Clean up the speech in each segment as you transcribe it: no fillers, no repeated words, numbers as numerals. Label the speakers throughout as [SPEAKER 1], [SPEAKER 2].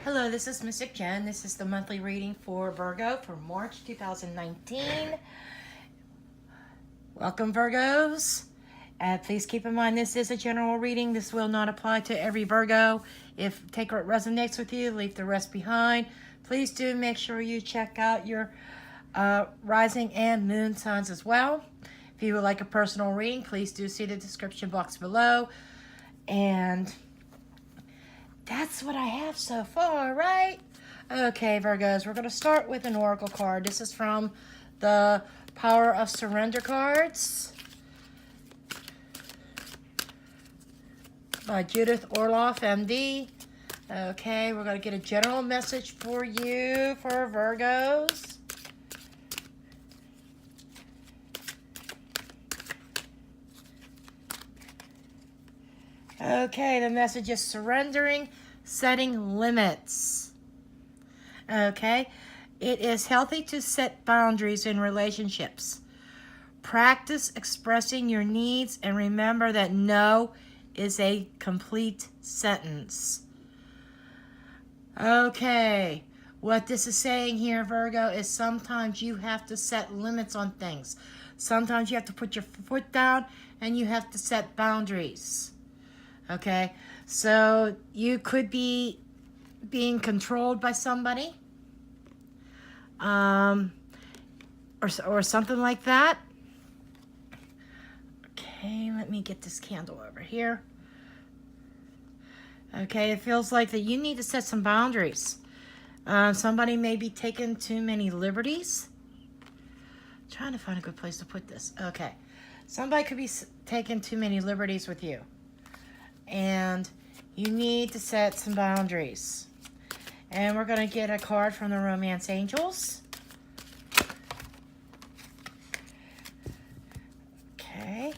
[SPEAKER 1] Hello, this is Mystic Jen. This is the monthly reading for Virgo for March 2019. Welcome, Virgos. Please keep in mind this is a general reading. This will not apply to every Virgo. If take what resonates with you, leave the rest behind. Please do make sure you check out your rising and moon signs as well. If you would like a personal reading, please do see the description box below. And that's what I have so far, right? Okay, Virgos, we're going to start with an oracle card. This is from the Power of Surrender cards by Judith Orloff, MD. Okay, we're going to get a general message for you, for Virgos. Okay, the message is surrendering, setting limits. Okay, it is healthy to set boundaries in relationships. Practice expressing your needs and remember that no is a complete sentence. Okay, what this is saying here, Virgo, is sometimes you have to set limits on things. Sometimes you have to put your foot down and you have to set boundaries. Okay, so you could be being controlled by somebody, or something like that. Okay, let me get this candle over here. Okay, it feels like that you need to set some boundaries. Somebody may be taking too many liberties. I'm trying to find a good place to put this. Okay, somebody could be taking too many liberties with you. And you need to set some boundaries. And we're going to get a card from the Romance Angels. Okay.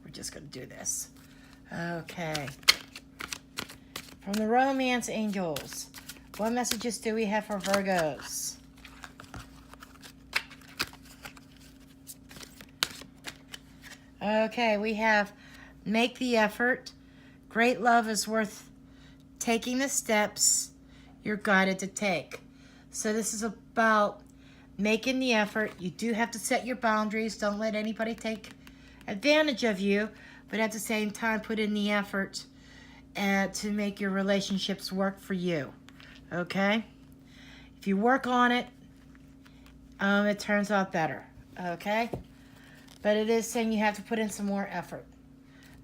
[SPEAKER 1] We're just going to do this. Okay. From the Romance Angels, what messages do we have for Virgos? Okay, we have make the effort. Great love is worth taking the steps you're guided to take. So this is about making the effort. You do have to set your boundaries. Don't let anybody take advantage of you, but at the same time, put in the effort to make your relationships work for you. Okay? If you work on it, it turns out better. Okay? But it is saying you have to put in some more effort.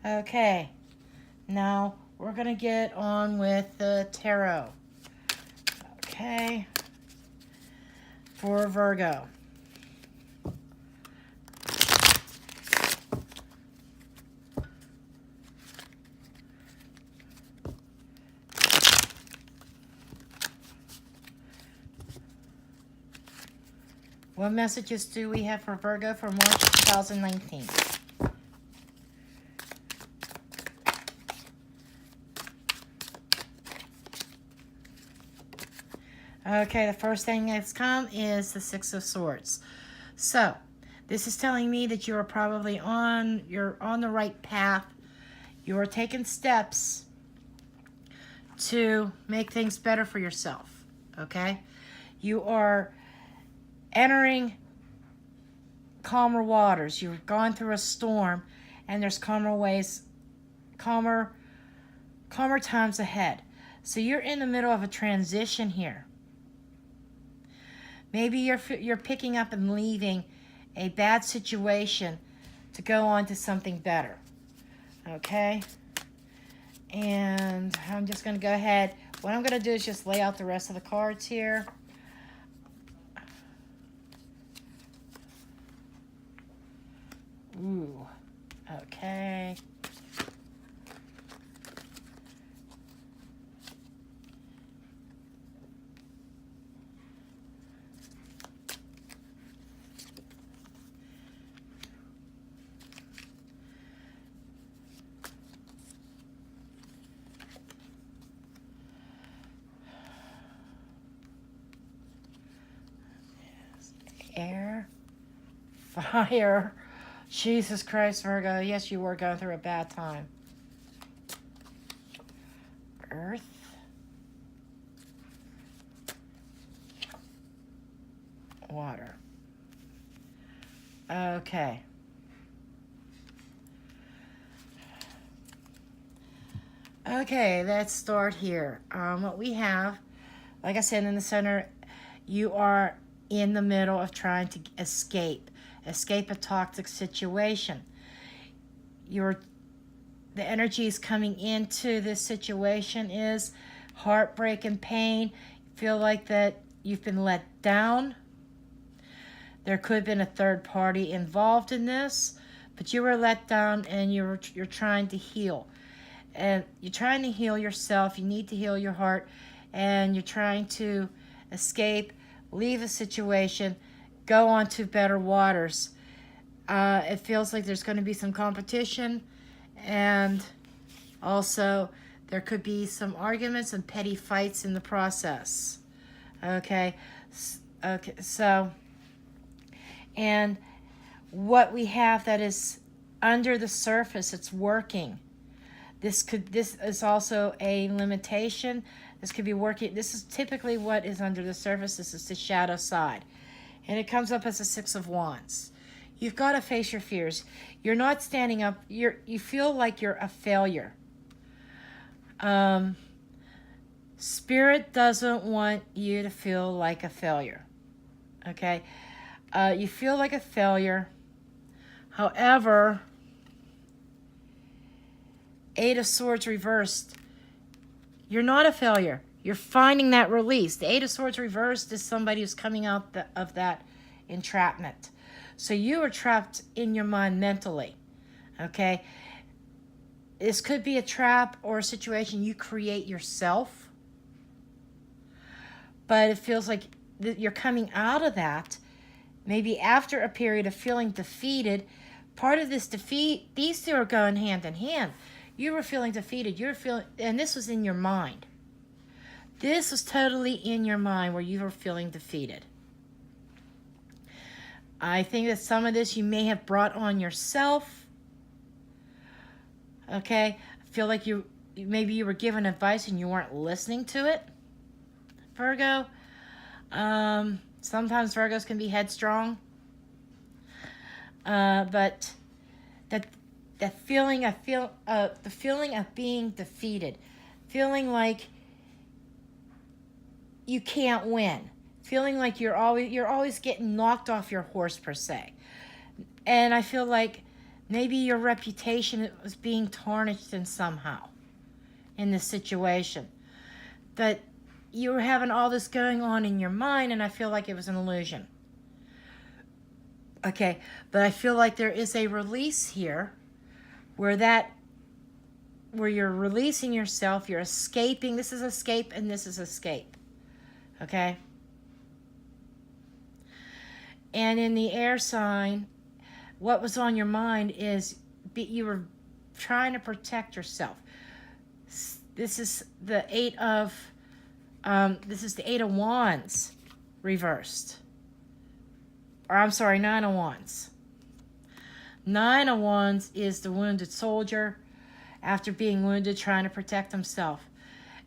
[SPEAKER 1] Okay. Now, we're going to get on with the tarot. Okay? For Virgo. What messages do we have for Virgo for March 2019? Okay, the first thing that's come is the Six of Swords. So, this is telling me that you're probably on the right path. You're taking steps to make things better for yourself. Okay? You are entering calmer waters. You've gone through a storm and there's calmer times ahead. So you're in the middle of a transition here. Maybe you're picking up and leaving a bad situation to go on to something better. Okay? And I'm just going to go ahead. What I'm going to do is just lay out the rest of the cards here. Ooh, okay. Air, fire. Jesus Christ, Virgo. Yes, you were going through a bad time. Earth. Water. Okay. Okay, let's start here. What we have, like I said, in the center, you are in the middle of trying to escape a toxic situation. The energy is coming into this situation is heartbreak and pain. You feel like that you've been let down. There could have been a third party involved in this, but you were let down and you're trying to heal. And you're trying to heal yourself. You need to heal your heart. And you're trying to escape, leave a situation, go on to better waters. It feels like there's going to be some competition. And also, there could be some arguments and petty fights in the process. Okay? Okay, so, and what we have that is under the surface, it's working. This is also a limitation. This could be working. This is typically what is under the surface. This is the shadow side. And it comes up as a 6 of Wands. You've got to face your fears. You're not standing up. You feel like you're a failure. Spirit doesn't want you to feel like a failure. Okay? You feel like a failure. However, 8 of Swords reversed. You're not a failure. You're finding that release. The 8 of Swords reversed is somebody who's coming out of that entrapment. So you are trapped in your mind mentally. Okay? This could be a trap or a situation you create yourself. But it feels like you're coming out of that. Maybe after a period of feeling defeated. Part of this defeat, these two are going hand in hand. You were feeling defeated. And this was in your mind. This was totally in your mind where you were feeling defeated. I think that some of this you may have brought on yourself. Okay? I feel like maybe you were given advice and you weren't listening to it. Virgo. Sometimes Virgos can be headstrong. But the feeling of being defeated, feeling like you can't win, feeling like you're always getting knocked off your horse per se. And I feel like maybe your reputation was being tarnished in somehow in this situation. That you were having all this going on in your mind, and I feel like it was an illusion. Okay, but I feel like there is a release here where you're releasing yourself, you're escaping. This is escape and this is escape. Okay? And in the air sign, what was on your mind is you were trying to protect yourself. This is the 8 of Wands reversed. Or I'm sorry, 9 of Wands. 9 of Wands is the wounded soldier after being wounded, trying to protect himself.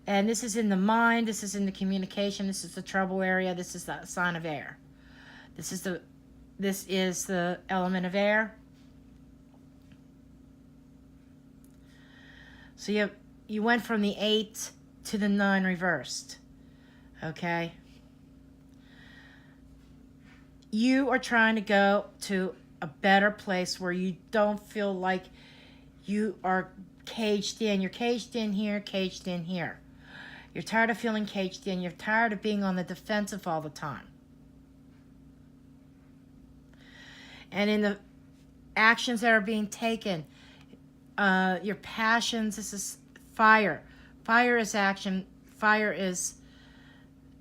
[SPEAKER 1] And this is in the mind, this is in the communication, this is the trouble area, this is the sign of air. This is the element of air. So you went from the 8 to the 9 reversed. Okay? You are trying to go to a better place where you don't feel like you are caged in. You're caged in here, caged in here. You're tired of feeling caged in. You're tired of being on the defensive all the time. And in the actions that are being taken, your passions, this is fire. Fire is action. Fire is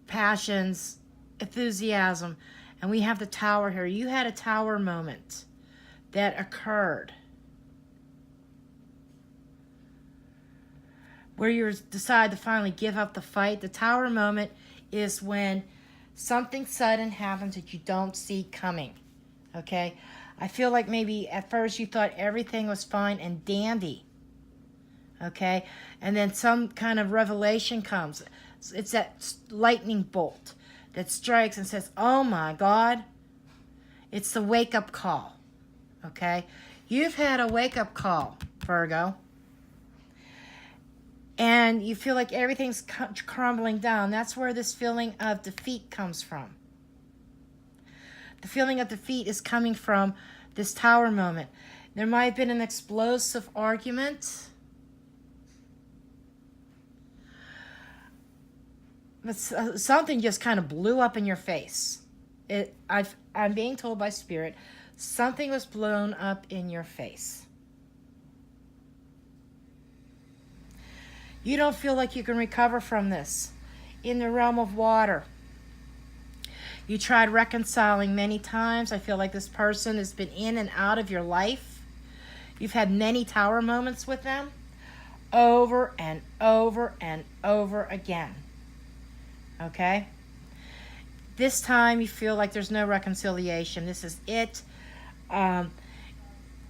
[SPEAKER 1] passions, enthusiasm. And we have the tower here. You had a tower moment that occurred where you decide to finally give up the fight. The tower moment is when Something sudden happens that you don't see coming. Okay? I feel like maybe at first you thought everything was fine and dandy. Okay? And then some kind of revelation comes. It's that lightning bolt that strikes and says, oh my God. It's the wake-up call. Okay? You've had a wake-up call, Virgo. And you feel like everything's crumbling down. That's where this feeling of defeat comes from. The feeling of defeat is coming from this tower moment. There might have been an explosive argument. But something just kind of blew up in your face. I'm being told by Spirit, something was blown up in your face. You don't feel like you can recover from this. In the realm of water, you tried reconciling many times. I feel like this person has been in and out of your life. You've had many tower moments with them over and over and over again. Okay? This time you feel like there's no reconciliation. This is it.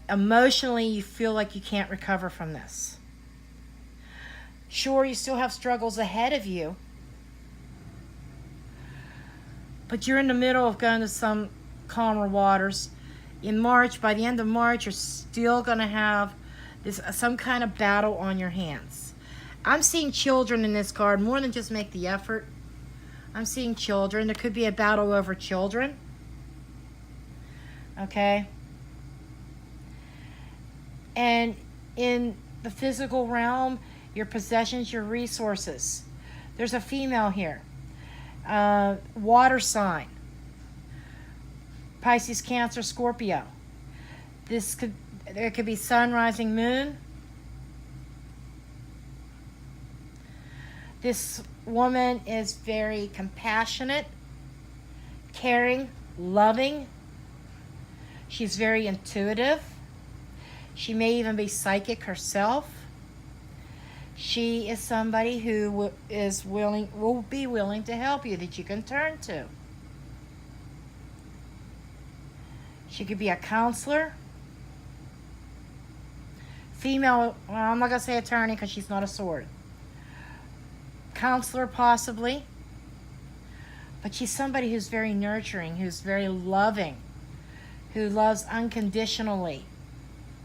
[SPEAKER 1] Emotionally, you feel like you can't recover from this. Sure, you still have struggles ahead of you, but you're in the middle of going to some calmer waters. In March, by the end of March, you're still going to have some kind of battle on your hands. I'm seeing children in this card more than just make the effort. I'm seeing children. There could be a battle over children. Okay? And in the physical realm, your possessions, your resources. There's a female here. Water sign. Pisces, Cancer, Scorpio. There could be sun, rising, moon. This woman is very compassionate, caring, loving. She's very intuitive. She may even be psychic herself. She is somebody who will be willing to help you, that you can turn to. She could be a counselor. Female, well, I'm not going to say attorney because she's not a sword. Counselor possibly. But she's somebody who's very nurturing, who's very loving, who loves unconditionally.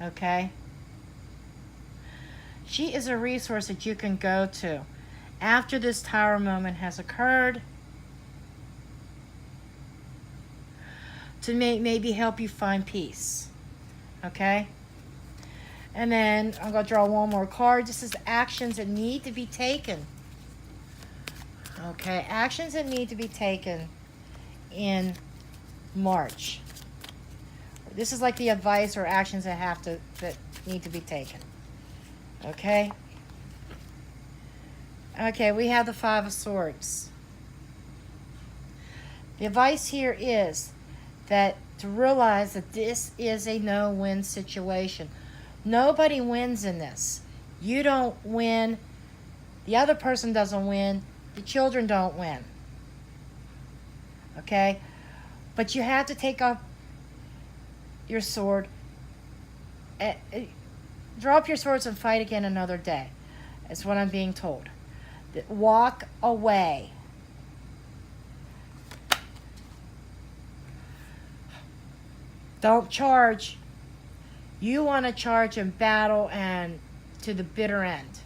[SPEAKER 1] Okay? She is a resource that you can go to after this tower moment has occurred to maybe help you find peace. Okay? And then I'm going to draw one more card. This is actions that need to be taken. Okay, actions that need to be taken in March. This is like the advice or actions that need to be taken. Okay? Okay, we have the Five of Swords. The advice here is that to realize that this is a no-win situation. Nobody wins in this. You don't win. The other person doesn't win. The children don't win. Okay? But you have to take up your sword. Drop your swords and fight again another day. That's what I'm being told. Walk away. Don't charge. You want to charge in battle and to the bitter end.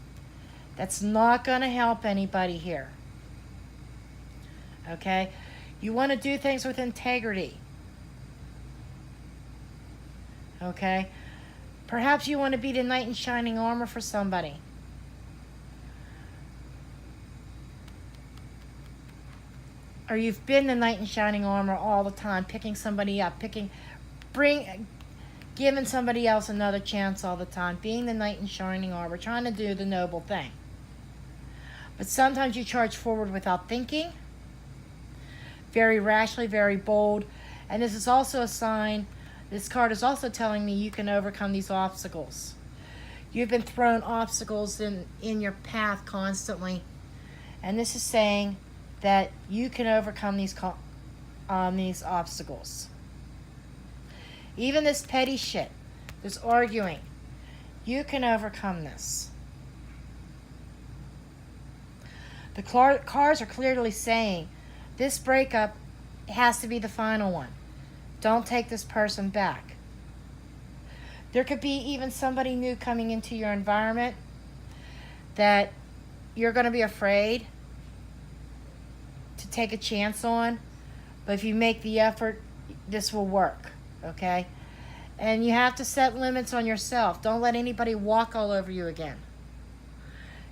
[SPEAKER 1] That's not going to help anybody here. Okay? You want to do things with integrity. Okay? Perhaps you want to be the knight in shining armor for somebody. Or you've been the knight in shining armor all the time, picking somebody up, giving somebody else another chance all the time, being the knight in shining armor, trying to do the noble thing. But sometimes you charge forward without thinking, very rashly, very bold. And this is also a sign, this card is also telling me you can overcome these obstacles. You've been thrown obstacles in your path constantly. And this is saying, that you can overcome these obstacles. Even this petty shit, this arguing, you can overcome this. The cards are clearly saying this breakup has to be the final one. Don't take this person back. There could be even somebody new coming into your environment that you're going to be afraid to take a chance on. But if you make the effort, this will work, okay? And you have to set limits on yourself. Don't let anybody walk all over you again.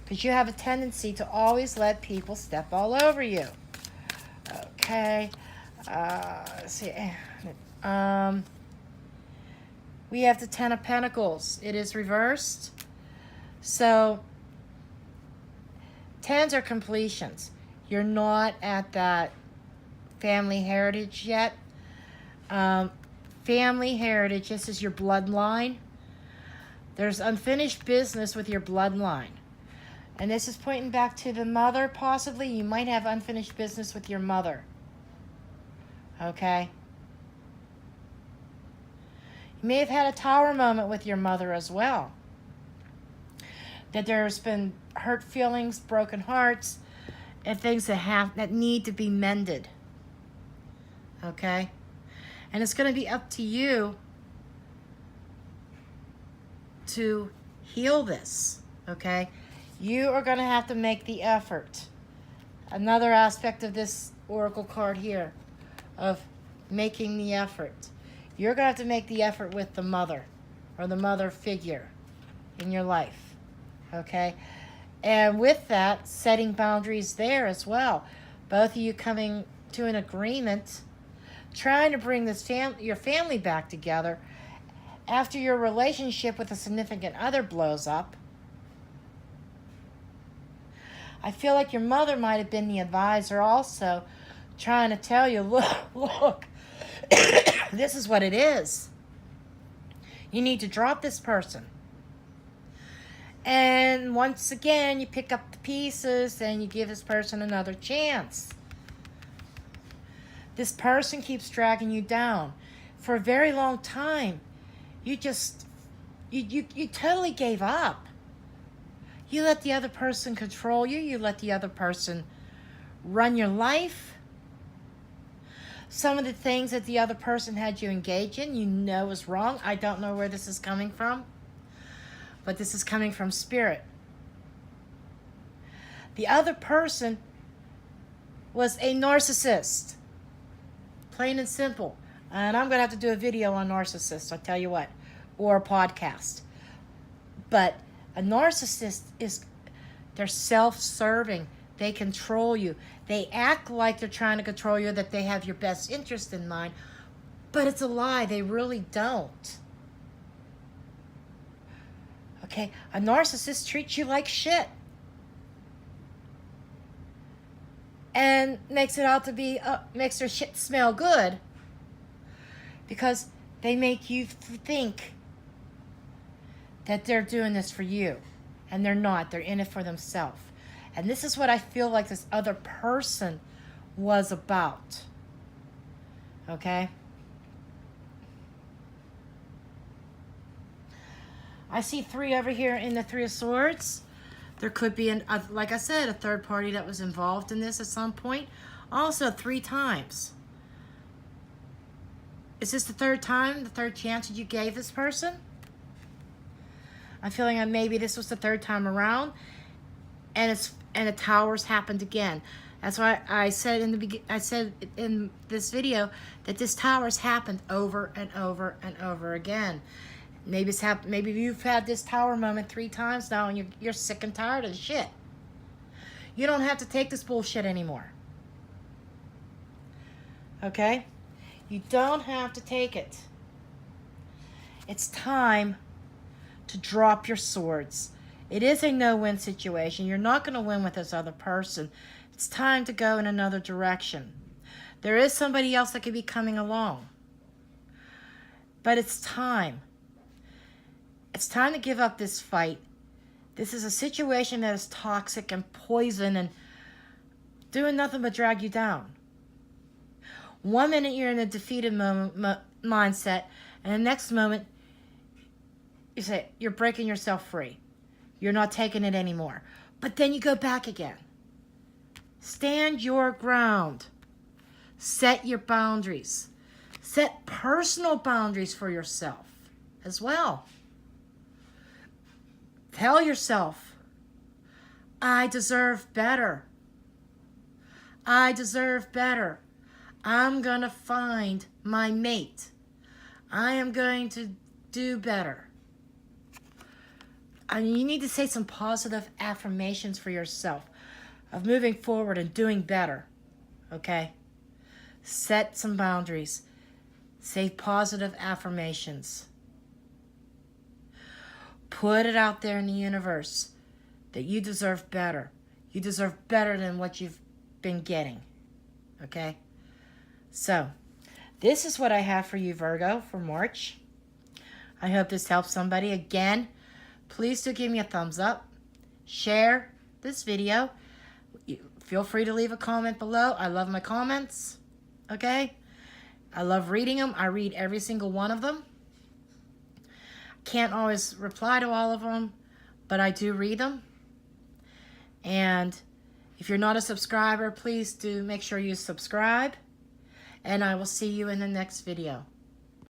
[SPEAKER 1] Because you have a tendency to always let people step all over you. Okay. Let's see. We have the Ten of Pentacles. It is reversed. So, tens are completions. You're not at that family heritage yet. Family heritage, this is your bloodline. There's unfinished business with your bloodline. And this is pointing back to the mother, possibly. You might have unfinished business with your mother. Okay? You may have had a tower moment with your mother as well. That there's been hurt feelings, broken hearts, and things that need to be mended. Okay? And it's going to be up to you to heal this. Okay? You are going to have to make the effort. Another aspect of this oracle card here of making the effort. You're going to have to make the effort with the mother or the mother figure in your life. Okay? And with that, setting boundaries there as well. Both of you coming to an agreement, trying to bring this your family back together after your relationship with a significant other blows up. I feel like your mother might have been the advisor also, trying to tell you, look, this is what it is. You need to drop this person. And once again, you pick up the pieces and you give this person another chance. This person keeps dragging you down. For a very long time, you totally gave up. You let the other person control you. You let the other person run your life. Some of the things that the other person had you engage in, you know is wrong. I don't know where this is coming from, but this is coming from spirit. The other person was a narcissist. Plain and simple. And I'm going to have to do a video on narcissists, I'll tell you what, or a podcast. But a narcissist they're self-serving. They control you. They act like they're trying to control you, that they have your best interest in mind. But it's a lie. They really don't. Okay? A narcissist treats you like shit. And makes it out to be, makes their shit smell good. Because they make you think that they're doing this for you. And they're not. They're in it for themselves. And this is what I feel like this other person was about. Okay? I see 3 over here in the 3 of Swords. There could be, like I said, a third party that was involved in this at some point. Also, 3 times. Is this the third time, the third chance that you gave this person? I'm feeling that maybe this was the third time around, and the towers happened again. That's why I said in this video that this towers happened over and over and over again. Maybe it's happened. Maybe you've had this tower moment 3 times now, and you're sick and tired of the shit. You don't have to take this bullshit anymore. Okay? You don't have to take it. It's time to drop your swords. It is a no-win situation. You're not going to win with this other person. It's time to go in another direction. There is somebody else that could be coming along. But it's time. It's time to give up this fight. This is a situation that is toxic and poison, and doing nothing but drag you down. 1 minute you're in a defeated mindset, and the next moment you say you're breaking yourself free. You're not taking it anymore. But then you go back again. Stand your ground. Set your boundaries. Set personal boundaries for yourself as well. Tell yourself, I deserve better. I deserve better. I'm going to find my mate. I am going to do better. I mean, you need to say some positive affirmations for yourself of moving forward and doing better. Okay? Set some boundaries. Say positive affirmations. Put it out there in the universe that you deserve better. You deserve better than what you've been getting. Okay? So, this is what I have for you, Virgo, for March. I hope this helps somebody. Again, please do give me a thumbs up. Share this video. Feel free to leave a comment below. I love my comments. Okay? I love reading them. I read every single one of them. Can't always reply to all of them, but I do read them. And if you're not a subscriber, please do make sure you subscribe. And I will see you in the next video.